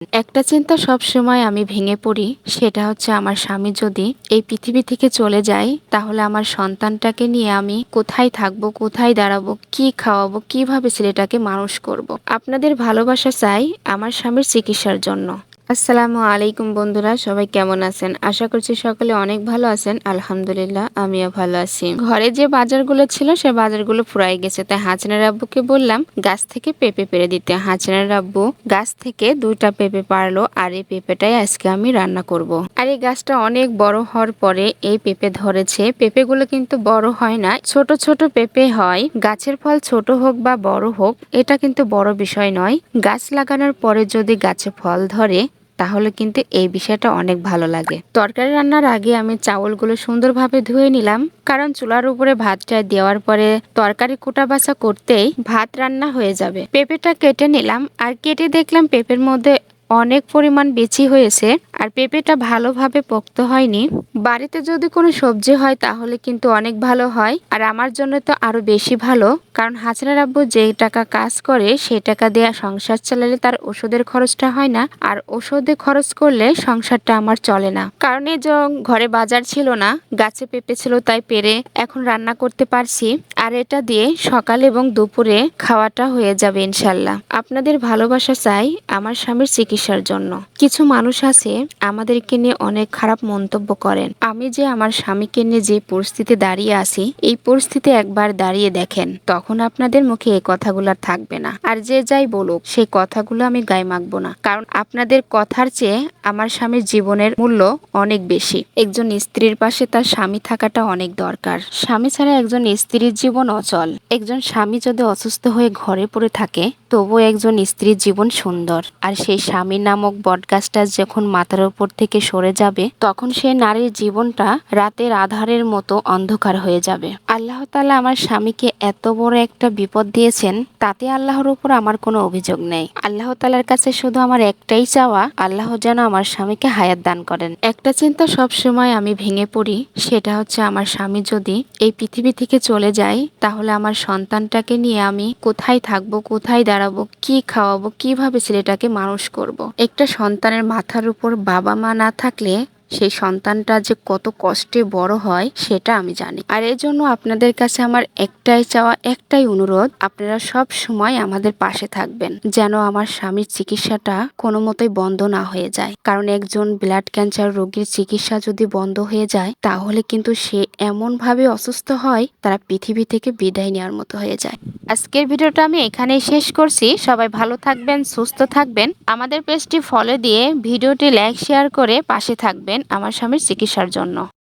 একটা চিন্তা সবসময় আমি ভেঙে পড়ি, সেটা হচ্ছে আমার স্বামী যদি এই পৃথিবী থেকে চলে যায় তাহলে আমার সন্তানটাকে নিয়ে আমি কোথায় থাকবো, কোথায় দাঁড়াবো, কি খাওয়াবো, কিভাবে ছেলেটাকে মানুষ করব। আপনাদের ভালোবাসা চাই আমার স্বামীর চিকিৎসার জন্য। আসসালামু আলাইকুম বন্ধুরা, সবাই কেমন আছেন? আশা করছি সকলে অনেক ভালো আছেন। আলহামদুলিল্লাহ, আমিও ভালো আছি। ঘরে যে বাজারগুলো ছিল সে বাজারগুলো ফুরাই গেছে, তাই হাসিনার আব্বুকে বললাম গাছ থেকে পেঁপে পেড়ে দিতে। হাসিনার আব্বু গাছ থেকে 2টা পেঁপে পারলো, আর এই পেঁপেটাই আজকে আমি রান্না করব। আর এই গাছটা অনেক বড় হওয়ার পরে এই পেঁপে ধরেছে। পেঁপেগুলো কিন্তু বড় হয় না, ছোট ছোট পেঁপে হয়। গাছের ফল ছোট হোক বা বড় হোক এটা কিন্তু বড় বিষয় নয়। গাছ লাগানোর পরে যদি গাছে ফল ধরে তাহলে কিন্তু এই বিষয়টা অনেক ভালো লাগে। তরকারি রান্নার আগে আমি চাউলগুলো সুন্দরভাবে ধুয়ে নিলাম, কারণ চুলার উপরে ভাতটা দেওয়ার পরে তরকারি কোটা বাছা করতেই ভাত রান্না হয়ে যাবে। পেঁপেটা কেটে নিলাম, আর কেটে দেখলাম পেঁপের মধ্যে অনেক পরিমাণ বিচি হয়েছে, আর পেঁপেটা ভালোভাবে পোক্ত হয়নি। বাড়িতে যদি কোনো সবজি হয় তাহলে কিন্তু অনেক ভালো হয়, আর আমার জন্য তো আরো বেশি ভালো, কারণ হাসিনার আব্বু যে টাকা কাজ করে সে টাকা দেয়া সংসার চালালে তার ওষুধের খরচটা হয় না, আর ওষুধে খরচ করলে সংসারটা আমার চলে না। কারণ এই যে ঘরে বাজার ছিল না, গাছে পেঁপে ছিল তাই পেরে এখন রান্না করতে পারছি, আর এটা দিয়ে সকাল এবং দুপুরে খাওয়াটা হয়ে যাবে ইনশাল্লাহ। আপনাদের ভালোবাসা চাই আমার স্বামীর চিকিৎসার জন্য। কিছু মানুষ আছে আমাদেরকে নিয়ে অনেক খারাপ মন্তব্য করেন। আমি যে আমার স্বামীকে নিয়ে যে পরিস্থিতি দাঁড়িয়ে আছি, এই পরিস্থিতি একবার দাঁড়িয়ে দেখেন, তখন আপনাদের মুখে এই কথাগুলো আর থাকবে না। আর যে যাই বলুক সেই কথাগুলো আমি গায়ে মাখবো না, কারণ আপনাদের কথার চেয়ে আমার স্বামীর জীবনের মূল্য অনেক বেশি। একজন স্ত্রীর পাশে তার স্বামী থাকাটা অনেক দরকার। স্বামী ছাড়া একজন স্ত্রীর জীবন অচল। একজন স্বামী যদি অসুস্থ হয়ে ঘরে পড়ে থাকে তবু একজন স্ত্রীর জীবন সুন্দর। আর সেই স্বামী নামক বটগাছটা যখন মাথার উপর থেকে সরে যাবে তখন সেই নারীর জীবনটা রাতের আধারের মতো অন্ধকার হয়ে যাবে। আল্লাহ তাআলা আমার স্বামীকে এত বড় একটা বিপদ দিয়েছেন, তাতে আল্লাহর উপর আমার কোনো অভিযোগ নেই। আল্লাহ তাআলার কাছে শুধু আমার একটাই চাওয়া, আল্লাহ যেন আমার স্বামীকে হায়াত দান করেন। একটা চিন্তা সবসময় আমি ভেঙে পড়ি, সেটা হচ্ছে আমার স্বামী যদি এই পৃথিবী থেকে চলে যায় তাহলে আমার সন্তানটাকে নিয়ে আমি কোথায় থাকবো, কোথায় দাঁড়াবো, কি খাওয়াবো, কিভাবে ছেলেটাকে মানুষ করব। একটা সন্তানের মাথার উপর বাবা মা না থাকলে সেই সন্তানটা যে কত কষ্টে বড় হয় সেটা আমি জানি। আর এই জন্য আপনাদের কাছে আমার একটাই চাওয়া, একটাই অনুরোধ, আপনারা সব সময় আমাদের পাশে থাকবেন, যেন আমার স্বামীর চিকিৎসাটা কোনো মতোই বন্ধ না হয়ে যায়। কারণ একজন ব্লাড ক্যান্সার রোগীর চিকিৎসা যদি বন্ধ হয়ে যায় তাহলে কিন্তু সে এমন ভাবে অসুস্থ হয় তারা পৃথিবী থেকে বিদায় নেওয়ার মতো হয়ে যায়। আজকের ভিডিওটা আমি এখানেই শেষ করছি। সবাই ভালো থাকবেন, সুস্থ থাকবেন। আমাদের পেজটি ফলো দিয়ে ভিডিওটি লাইক শেয়ার করে পাশে থাকবেন আমার স্বামীর চিকিৎসার জন্য।